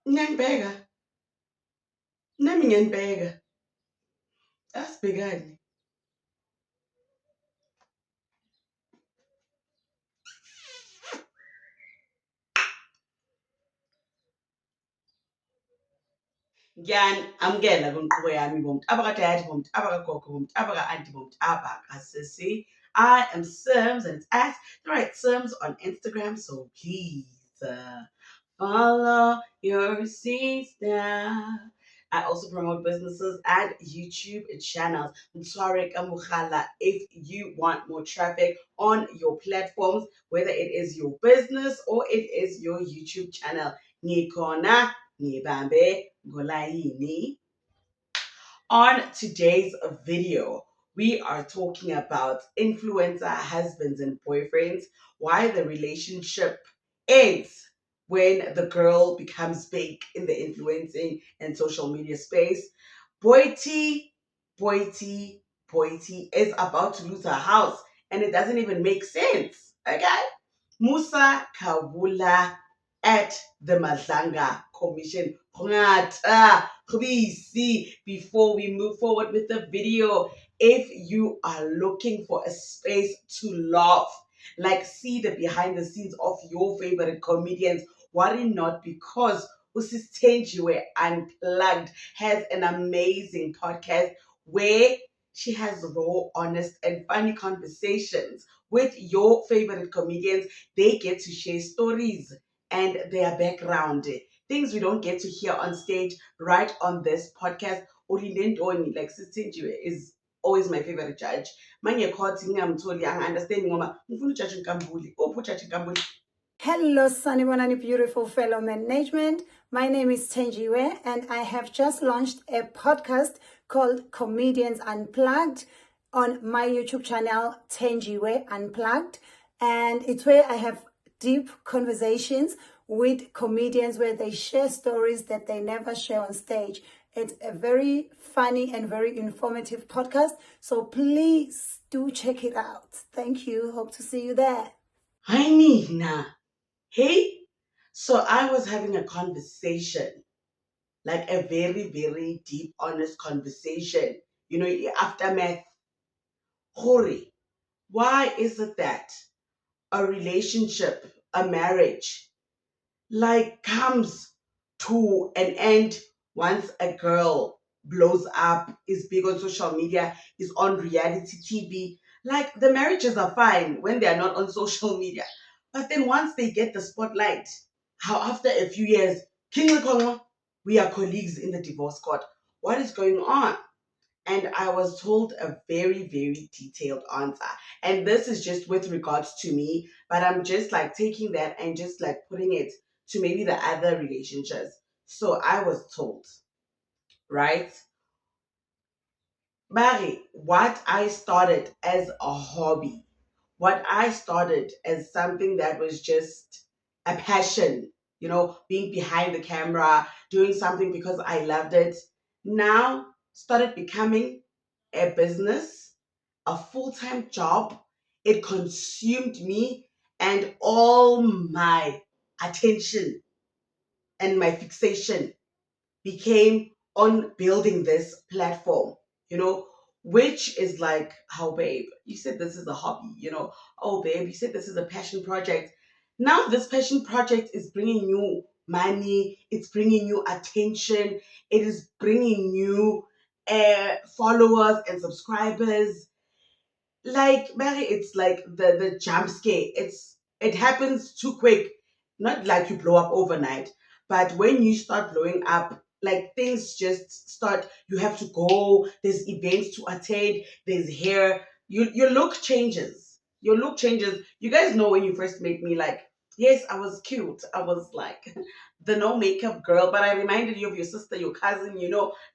Ngiyangibheka. Nami ngiyanibheka. Asibhekani. Ngiyanamukela kwinkqubo yami bomuntu abakadadi bomuntu abakagogo bomuntu abaka-anti bomuntu abakasisi. I am Sims and it's at the right Sims on Instagram, so please follow your sister. I also promote businesses and YouTube channels. Mtwarek Amukhala, if you want more traffic on your platforms, whether it is your business or it is your YouTube channel, Nikona Nibambe Golayini. On today's video, we are talking about influencer husbands and boyfriends, why the relationship ends when the girl becomes big in the influencing and social media space. Boity, Boity, Boity is about to lose her house and it doesn't even make sense. Okay? Musa Kavula at the Mazanga Commission. Before we move forward with the video, if you are looking for a space to laugh, like see the behind the scenes of your favorite comedians, worry not, because Usistenjiwe Unplugged has an amazing podcast where she has raw, honest, and funny conversations with your favorite comedians. They get to share stories and their background, things we don't get to hear on stage, right on this podcast. Olindentoni, like Sistenjiwe, is always my favorite judge. Manye khoti ngingamtholi understanding ngoba ngifuna uJudge Nkambuli. Uphi uJudge Nkambuli? Hello, Sanibonani, beautiful fellow management. My name is Tenjiwe, and I have just launched a podcast called Comedians Unplugged on my YouTube channel, Tenjiwe Unplugged. And it's where I have deep conversations with comedians where they share stories that they never share on stage. It's a very funny and very informative podcast. So please do check it out. Thank you. Hope to see you there. Hi, Nina. Hey, so I was having a conversation, like a very, very deep, honest conversation, aftermath. Hori, why is it that a relationship, a marriage, like comes to an end once a girl blows up, is big on social media, is on reality TV? Like the marriages are fine when they are not on social media. But then once they get the spotlight, how after a few years, King Kongo, we are colleagues in the divorce court. What is going on? And I was told a very, very detailed answer. And this is just with regards to me, but I'm just like taking that and just like putting it to maybe the other relationships. So I was told, right? Mary, what I started as a hobby, what I started as something that was just a passion, being behind the camera, doing something because I loved it, now started becoming a business, a full time job. It consumed me and all my attention and my fixation became on building this platform, you know, which is like, how, babe, you said this is a hobby, oh, babe, you said this is a passion project. Now, this passion project is bringing you money, it's bringing you attention, it is bringing you followers and subscribers. Like, Mary, it's like the jump scare. It happens too quick. Not like you blow up overnight, but when you start blowing up, like things just start. You have to go. There's events to attend. There's hair. Your look changes. Your look changes. You guys know when you first met me, like, yes, I was cute. I was like the no makeup girl, but I reminded you of your sister, your cousin.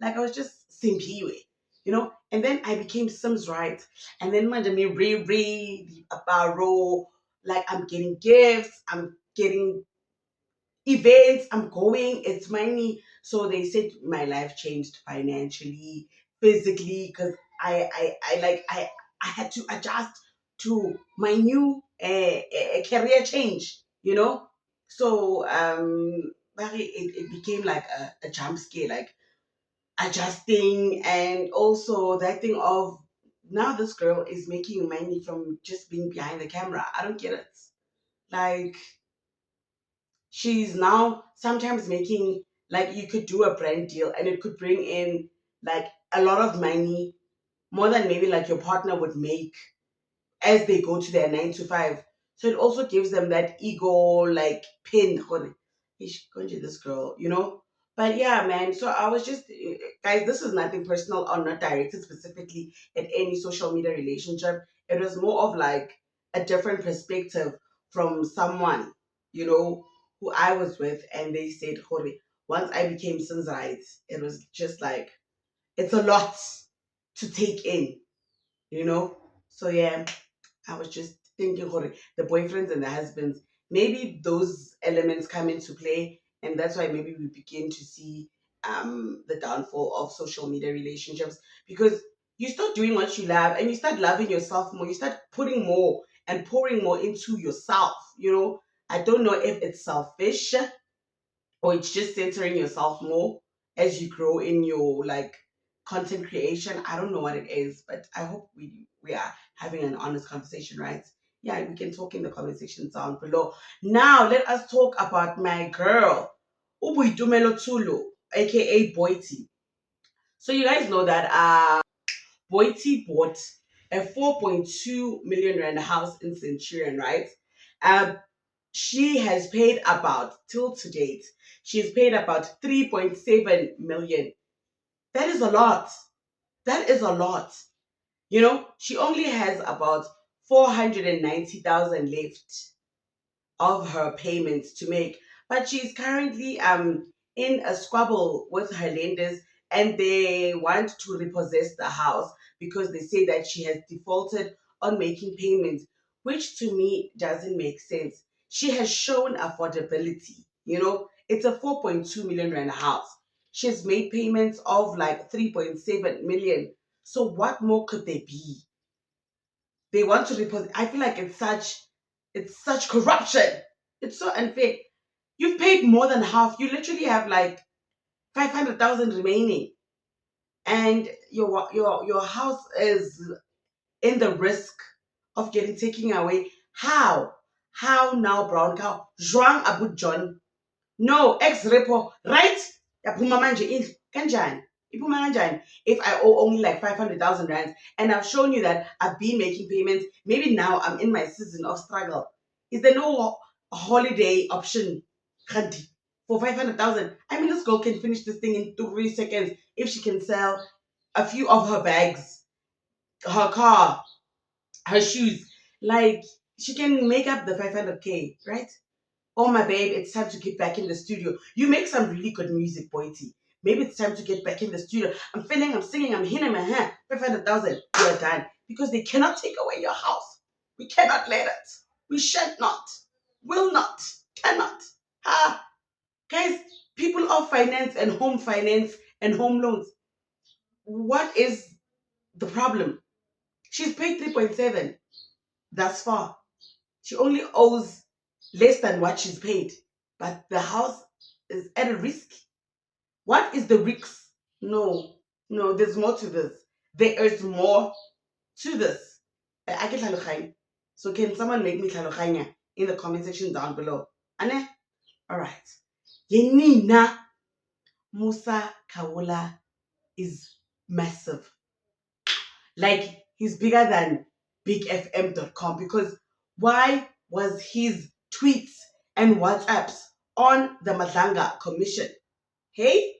Like I was just simpiwe. And then I became Sims, right? And then me reread about role, like I'm getting gifts, I'm getting events, I'm going, it's money. So they said my life changed financially, physically, because I had to adjust to my new career change. So it became like a jump scare, like adjusting, and also that thing of now this girl is making money from just being behind the camera. I don't get it. Like she's now sometimes making, like, you could do a brand deal and it could bring in like a lot of money, more than maybe like your partner would make as they go to their 9 to 5. So it also gives them that ego, like pin. "Gore, ish, konje this girl, you know? But yeah, man. So I was just, guys, this is nothing personal or not directed specifically at any social media relationship. It was more of like a different perspective from someone, who I was with, and they said, "Gore, once I became Sin's rights, it was just like, it's a lot to take in, you know? So yeah, I was just thinking, "Hore, the boyfriends and the husbands, maybe those elements come into play, and that's why maybe we begin to see the downfall of social media relationships, because you start doing what you love and you start loving yourself more. You start putting more and pouring more into yourself. I don't know if it's selfish or it's just centering yourself more as you grow in your like content creation. I don't know what it is, but I hope we are having an honest conversation, right? Yeah, we can talk in the comment section down below. Now let us talk about my girl, Ubuitumelo Tulu, aka Boiti. So you guys know that Boiti bought a 4.2 million rand house in Centurion, right? Um, she has paid about, till to date, she's paid about 3.7 million. That is a lot. That is a lot. She only has about 490,000 left of her payments to make. But she's currently in a squabble with her lenders, and they want to repossess the house because they say that she has defaulted on making payments, which to me doesn't make sense. She has shown affordability. It's a 4.2 million rand house. She's made payments of like 3.7 million. So what more could they be? They want to repossess. I feel like it's such corruption. It's so unfair. You've paid more than half. You literally have like 500,000 remaining, and your house is in the risk of getting taken away. How? How now, brown cow? Joang Abu John. No, ex-repo, right? Yaphuma manje indlu. Kanjani? Iphuma kanjani? If I owe only like 500,000 rands and I've shown you that I've been making payments, maybe now I'm in my season of struggle. Is there no holiday option, Khanti, for 500,000? I mean, this girl can finish this thing in 3 seconds if she can sell a few of her bags, her car, her shoes. Like, she can make up the 500K, right? Oh my babe, it's time to get back in the studio. You make some really good music, Boity. Maybe it's time to get back in the studio. I'm feeling, I'm singing, I'm hitting my hand. 500,000, you're done. Because they cannot take away your house. We cannot let it. We shall not. Will not. Cannot. Ah, guys, people of finance and home loans. What is the problem? She's paid 3.7 thus far. She only owes less than what she's paid. But the house is at a risk. What is the risk? No, no, there's more to this. There is more to this. I get tlhaloganya. So can someone make me tlhaloganya in the comment section down below? Ane? Alright. Yenina Musa Kawula is massive. Like, he's bigger than bigfm.com, because why was his tweets and WhatsApps on the Madlanga Commission? Hey,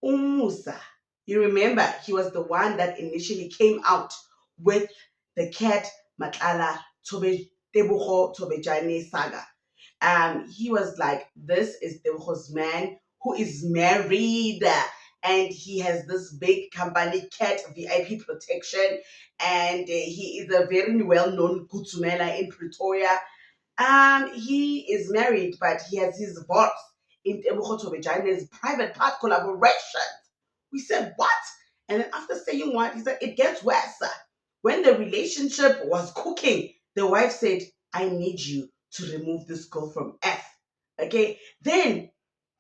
Umusa. You remember he was the one that initially came out with the cat Matlala Tebucho Tobejane saga. He was like, this is Tebucho's man who is married, and he has this big company, Cat VIP Protection, and he is a very well-known Kutumela in Pretoria. He is married, but he has his boss in Tebucho Tobejani's private part collaboration. We said, what? And then after saying what, he said, it gets worse. When the relationship was cooking, the wife said, I need you to remove this girl from F. Okay? Then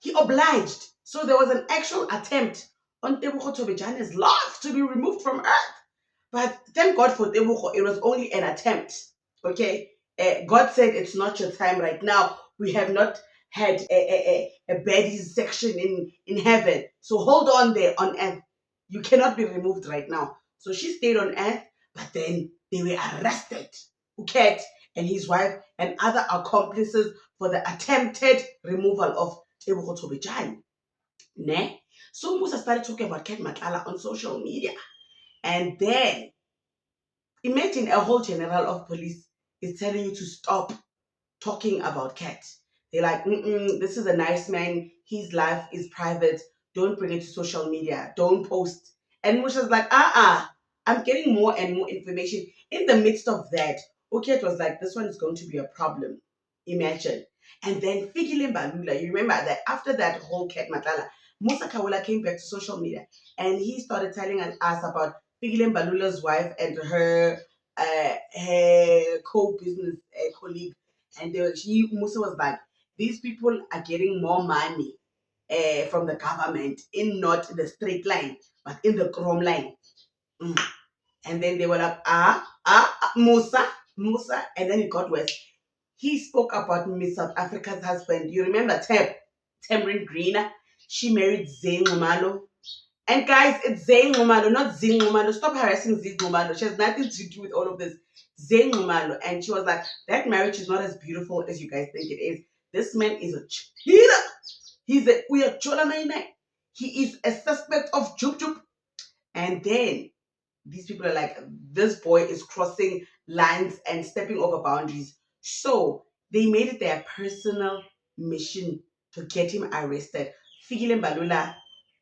He obliged. So there was an actual attempt on Tebogo Tobejane's life to be removed from earth. But thank God for Tebogo, it was only an attempt. Okay? God said it's not your time right now. We have not had a baddies section in heaven. So hold on there on earth. You cannot be removed right now. So she stayed on earth, but then they were arrested. Uket and his wife and other accomplices for the attempted removal of Tebogo Tobejane. Ne? So Musa started talking about Cat Matlala on social media. And then imagine a whole general of police is telling you to stop talking about Cat. They're like, this is a nice man. His life is private. Don't bring it to social media. Don't post. And Musha's like, I'm getting more and more information. In the midst of that, okay, it was like, this one is going to be a problem. Imagine. And then Fikile Balula, you remember that after that whole Cat Matala, Musa Kawula came back to social media and he started telling us about Fikile Balula's wife and her co-business colleague. And Musa was like, these people are getting more money from the government in not the straight line, but in the chrome line. Mm. And then they were like, Musa. And then it got worse. He spoke about Miss South Africa's husband. You remember Tamrin Greener? She married Zayn Ngumalo. And guys, it's Zayn Ngumalo, not Zing Ngumalo. Stop harassing Zing Ngumalo. She has nothing to do with all of this. Zayn Ngumalo. And she was like, that marriage is not as beautiful as you guys think it is. This man is a cheater. We are Chola 99. He is a suspect of Jup Jup. And then these people are like, this boy is crossing lines and stepping over boundaries. So they made it their personal mission to get him arrested. Fikile Mbalula,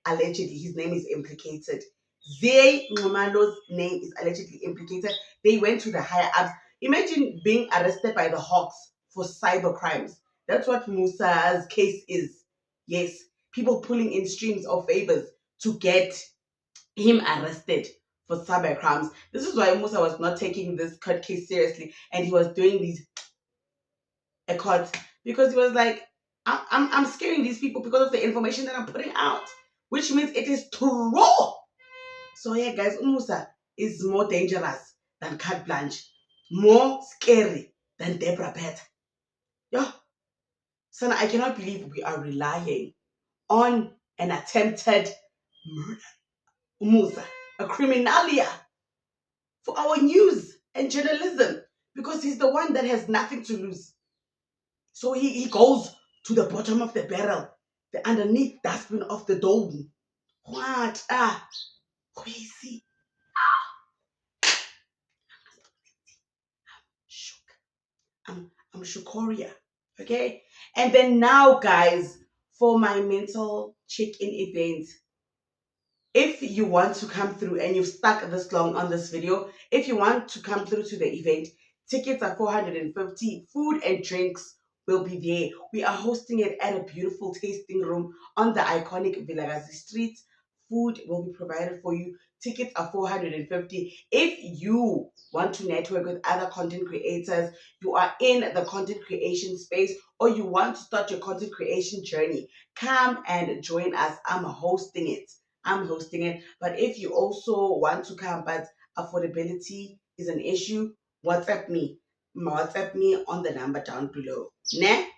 allegedly, his name is implicated. Zay Ngumalo's name is allegedly implicated. They went to the higher ups. Imagine being arrested by the Hawks for cyber crimes. That's what Musa's case is. Yes, people pulling in streams of favors to get him arrested for cyber crimes. This is why Musa was not taking this court case seriously and he was doing these accords because he was like, I'm scaring these people because of the information that I'm putting out, which means it is true. So yeah, guys, Musa is more dangerous than Carte Blanche, more scary than Deborah Peta. Yeah, so I cannot believe we are relying on an attempted murder. Musa, a criminalia for our news and journalism because he's the one that has nothing to lose. So he goes to the bottom of the barrel, the underneath dustbin of the dome. What? Crazy. Shook. I'm Shukoria. Okay? And then now, guys, for my mental check-in event, if you want to come through and you've stuck this long on this video, if you want to come through to the event, tickets are 450. Food and drinks will be there. We are hosting it at a beautiful tasting room on the iconic Vilakazi Street. Food will be provided for you. Tickets are 450. If you want to network with other content creators, you are in the content creation space, or you want to start your content creation journey, come and join us. I'm hosting it. But if you also want to come, but affordability is an issue, WhatsApp me. WhatsApp me on the number down below. Ne?